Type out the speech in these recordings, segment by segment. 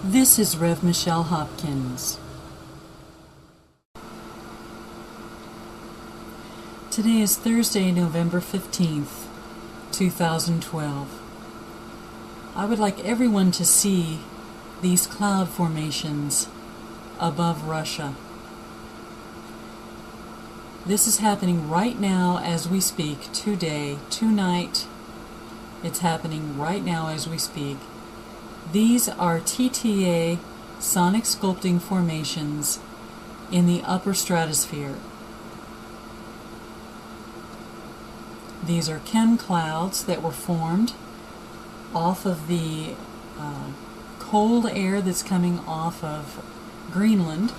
This is Rev. Michelle Hopkins. Today is Thursday, November 15th, 2012. I would like everyone to see these cloud formations above Russia. This is happening right now as we speak, today, tonight. It's happening right now as we speak. These are TTA sonic sculpting formations in the upper stratosphere. These are chem clouds that were formed off of the cold air that's coming off of Greenland.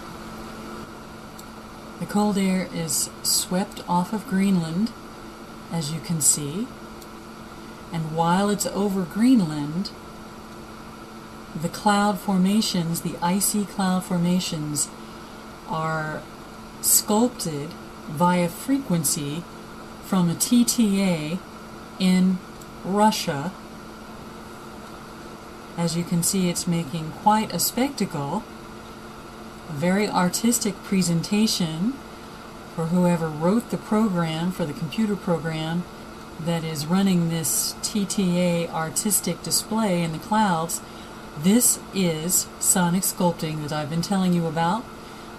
The cold air is swept off of Greenland, as you can see, and while it's over Greenland, the cloud formations, the icy cloud formations, are sculpted via frequency from a TTA in Russia. As you can see, it's making quite a spectacle, a very artistic presentation for whoever wrote the program, for the computer program that is running this TTA artistic display in the clouds. This is sonic sculpting that I've been telling you about.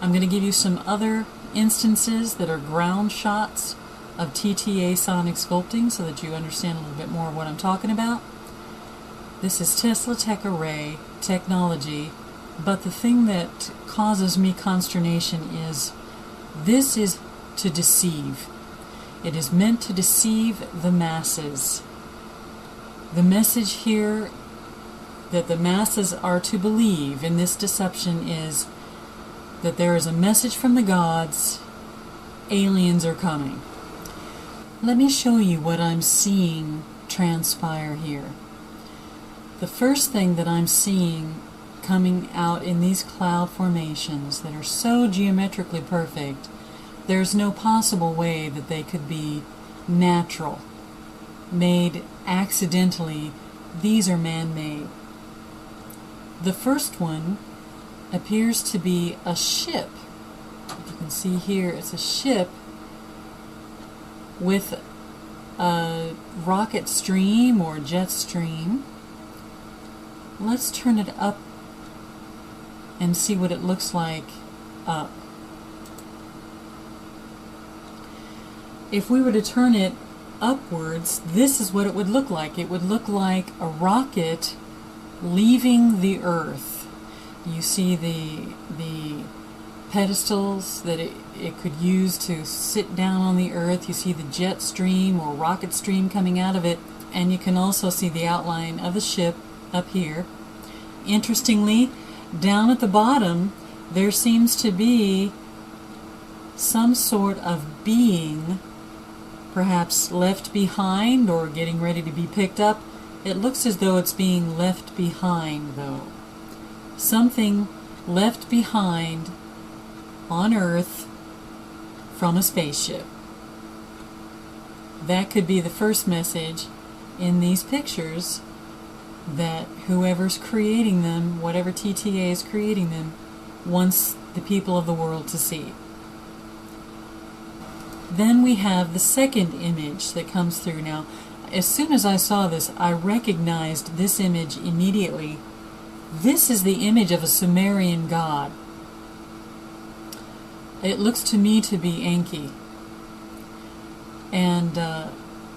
I'm going to give you some other instances that are ground shots of TTA sonic sculpting so that you understand a little bit more of what I'm talking about. This is Tesla Tech Array technology, but the thing that causes me consternation is this is to deceive. It is meant to deceive the masses. The message here that the masses are to believe in this deception is that there is a message from the gods, aliens are coming. Let me show you what I'm seeing transpire here. The first thing that I'm seeing coming out in these cloud formations that are so geometrically perfect, there's no possible way that they could be natural, made accidentally. These are man-made. The first one appears to be a ship. You can see here it's a ship with a rocket stream or jet stream. Let's turn it up and see what it looks like up. If we were to turn it upwards, this is what it would look like. It would look like a rocket leaving the earth. You see the pedestals that it could use to sit down on the earth. You see the jet stream or rocket stream coming out of it, and you can also see the outline of the ship up here. Interestingly, down at the bottom there seems to be some sort of being, perhaps left behind or getting ready to be picked up. It looks as though it's being left behind, though. Something left behind on Earth from a spaceship. That could be the first message in these pictures that whoever's creating them, whatever TTA is creating them, wants the people of the world to see. Then we have the second image that comes through. Now, as soon as I saw this, I recognized this image immediately. This is the image of a Sumerian god. It looks to me to be Enki. And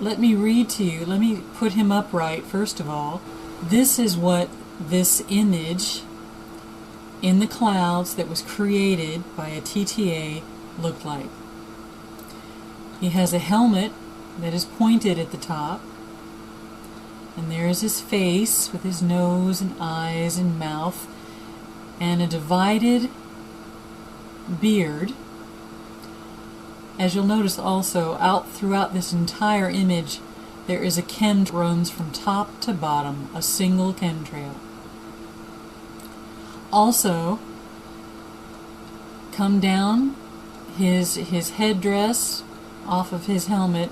let me read to you. Let me put him upright first of all. This is what this image in the clouds that was created by a TTA looked like. He has a helmet that is pointed at the top, and there's his face with his nose and eyes and mouth and a divided beard. As you'll notice also, out throughout this entire image there is a chemtrail that runs from top to bottom, a single chemtrail. Also, come down his headdress off of his helmet,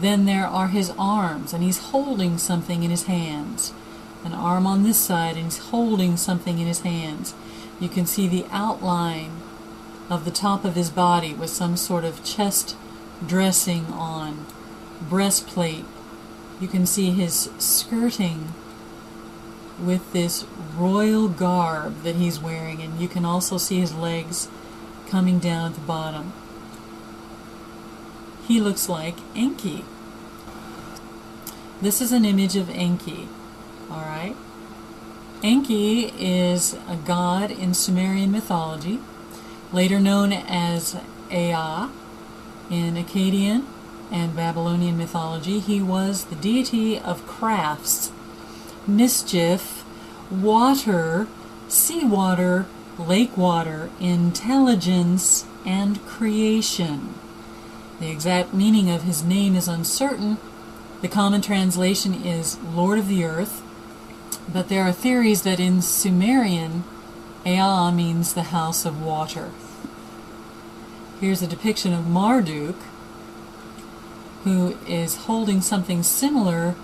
then there are his arms, and he's holding something in his hands. an arm on this side, and he's holding something in his hands. You can see the outline of the top of his body with some sort of chest dressing on, breastplate. You can see his skirting with this royal garb that he's wearing, and you can also see his legs coming down at the bottom. He looks like Enki. This is an image of Enki. Alright? Enki is a god in Sumerian mythology, later known as Ea in Akkadian and Babylonian mythology. He was the deity of crafts, mischief, water, seawater, lake water, intelligence, and creation. The exact meaning of his name is uncertain. The common translation is Lord of the Earth, but there are theories that in Sumerian, Ea means the house of water. Here's a depiction of Marduk, who is holding something similar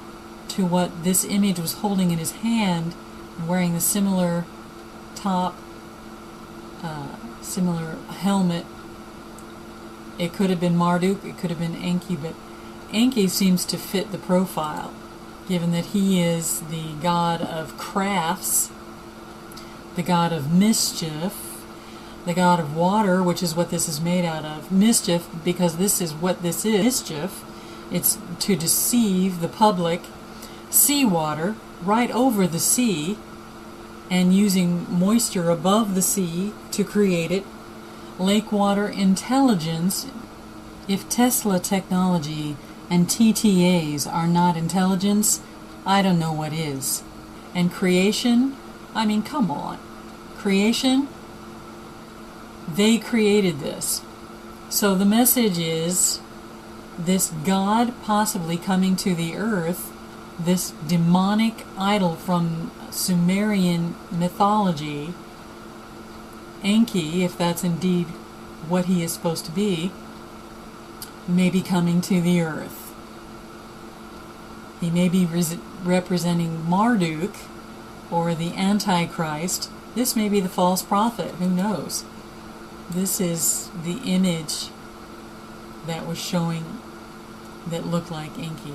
to what this image was holding in his hand, and wearing the similar top, similar helmet. It could have been Marduk, it could have been Enki, but Enki seems to fit the profile, given that he is the god of crafts, the god of mischief, the god of water, which is what this is made out of. Mischief, because this is what this is, mischief. It's to deceive the public. Seawater, right over the sea, and using moisture above the sea to create it. Lake water, intelligence. If Tesla technology and TTAs are not intelligence, I don't know what is. And creation, I mean, come on. Creation, they created this. So the message is this God possibly coming to the earth, this demonic idol from Sumerian mythology, Enki, if that's indeed what he is supposed to be, may be coming to the earth. He may be representing Marduk or the Antichrist. This may be the false prophet, who knows? This is the image that was showing that looked like Enki.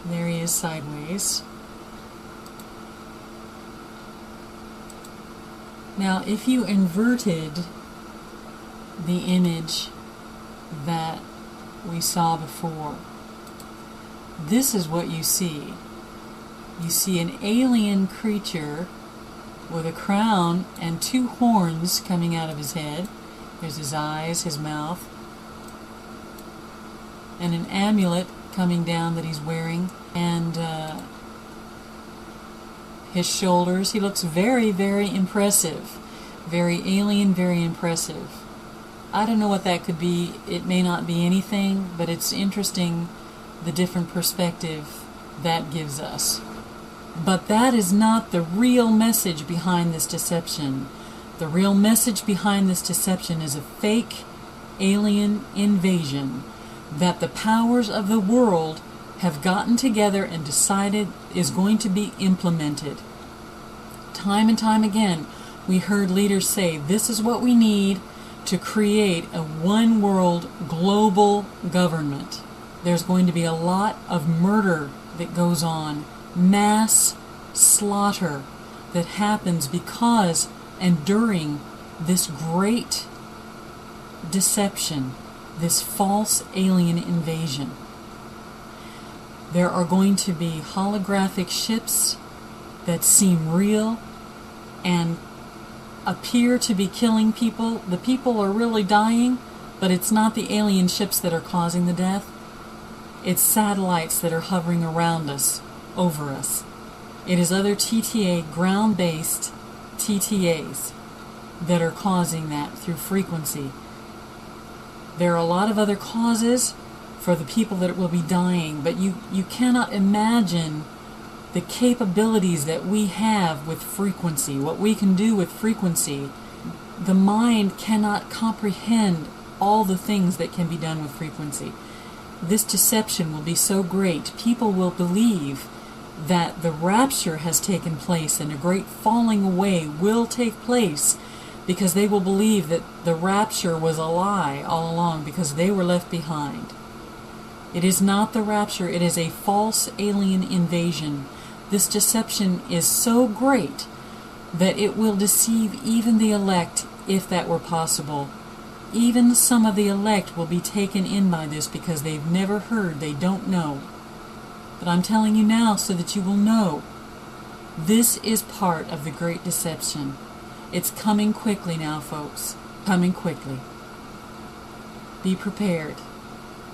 There he is sideways. Now, if you inverted the image that we saw before, this is what you see. You see an alien creature with a crown and two horns coming out of his head. There's his eyes, his mouth, and an amulet coming down that he's wearing, and his shoulders. He looks very, very impressive. Very alien, very impressive. I don't know what that could be. It may not be anything, but it's interesting the different perspective that gives us. But that is not the real message behind this deception. The real message behind this deception is a fake alien invasion that the powers of the world have gotten together and decided is going to be implemented. Time and time again, we heard leaders say, this is what we need to create a one-world global government. There's going to be a lot of murder that goes on, mass slaughter that happens because and during this great deception, this false alien invasion. There are going to be holographic ships that seem real and appear to be killing people. The people are really dying, but it's not the alien ships that are causing the death. It's satellites that are hovering around us, over us. It is other TTA, ground-based TTAs, that are causing that through frequency. There are a lot of other causes for the people that will be dying, but you cannot imagine the capabilities that we have with frequency, what we can do with frequency. The mind cannot comprehend all the things that can be done with frequency. this deception will be so great, people will believe that the rapture has taken place and a great falling away will take place, because they will believe that the rapture was a lie all along because they were left behind. It is not the rapture, it is a false alien invasion. This deception is so great that it will deceive even the elect, if that were possible. Even some of the elect will be taken in by this because they've never heard, they don't know. But I'm telling you now so that you will know. This is part of the great deception. It's coming quickly now, folks. Coming quickly. Be prepared.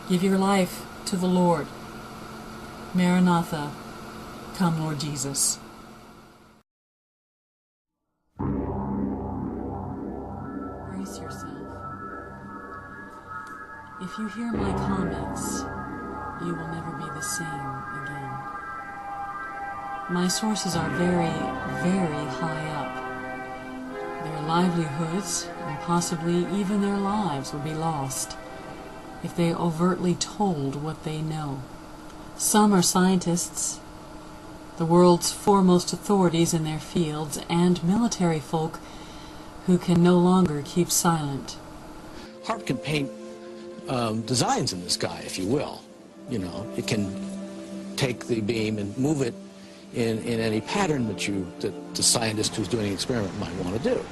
Give your life to the Lord. Maranatha, come Lord Jesus. Brace yourself. If you hear my comments, you will never be the same again. My sources are very, very high up. Their livelihoods, and possibly even their lives, would be lost if they overtly told what they know. Some are scientists, the world's foremost authorities in their fields, and military folk who can no longer keep silent. HAARP can paint designs in the sky, if you will. You know, it can take the beam and move it in any pattern that the scientist who's doing the experiment might want to do.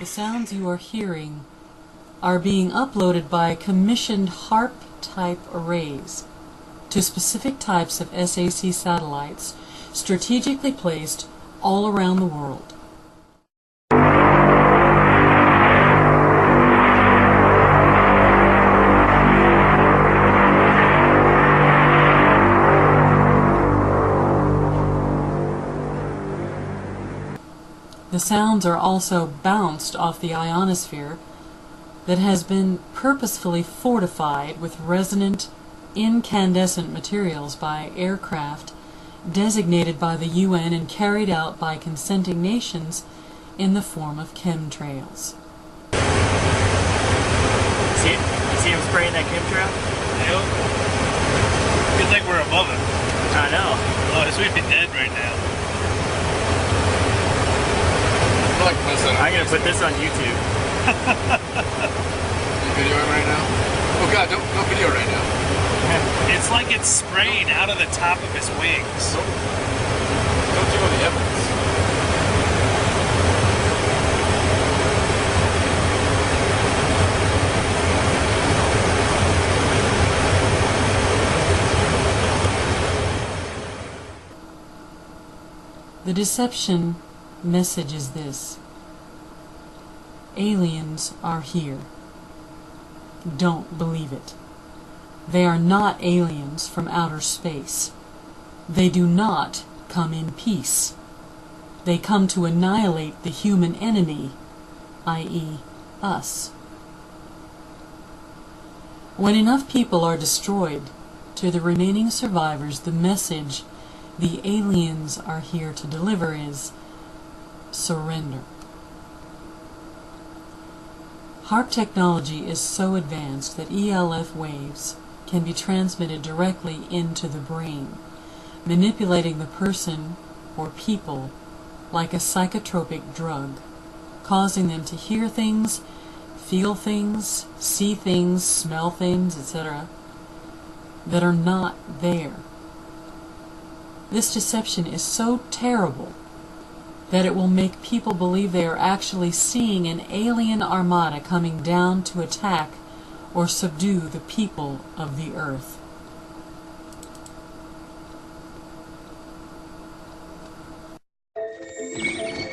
The sounds you are hearing are being uploaded by commissioned HAARP-type arrays to specific types of SAC satellites strategically placed all around the world. The sounds are also bounced off the ionosphere that has been purposefully fortified with resonant, incandescent materials by aircraft designated by the UN and carried out by consenting nations in the form of chemtrails. See him spraying that chemtrail? Yep. Feels like we're above it. I know. Oh, this would be dead right now. I'm gonna put this on YouTube. You videoing right now? Oh God, don't video right now. It's like it's spraying out of the top of his wings. Don't give him the evidence. The deception message is this: aliens are here. Don't believe it. They are not aliens from outer space. They do not come in peace. They come to annihilate the human enemy, i.e., us. When enough people are destroyed, to the remaining survivors the message the aliens are here to deliver is surrender. HAARP technology is so advanced that ELF waves can be transmitted directly into the brain, manipulating the person or people like a psychotropic drug, causing them to hear things, feel things, see things, smell things, etc., that are not there. This deception is so terrible that it will make people believe they are actually seeing an alien armada coming down to attack or subdue the people of the earth.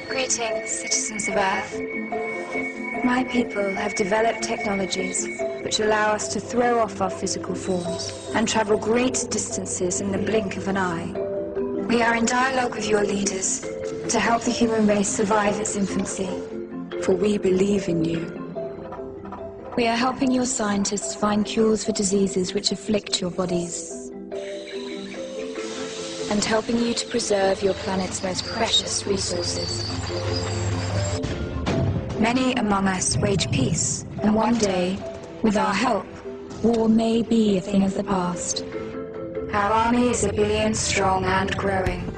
Greetings, citizens of Earth. My people have developed technologies which allow us to throw off our physical forms and travel great distances in the blink of an eye. We are in dialogue with your leaders to help the human race survive its infancy, for we believe in you. We are helping your scientists find cures for diseases which afflict your bodies, and helping you to preserve your planet's most precious resources. Many among us wage peace, and one day, with our help, war may be a thing of the past. Our army is 1 billion strong and growing.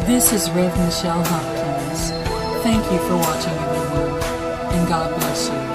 This is Rev. Michelle Hopkins. Thank you for watching, everyone, and God bless you.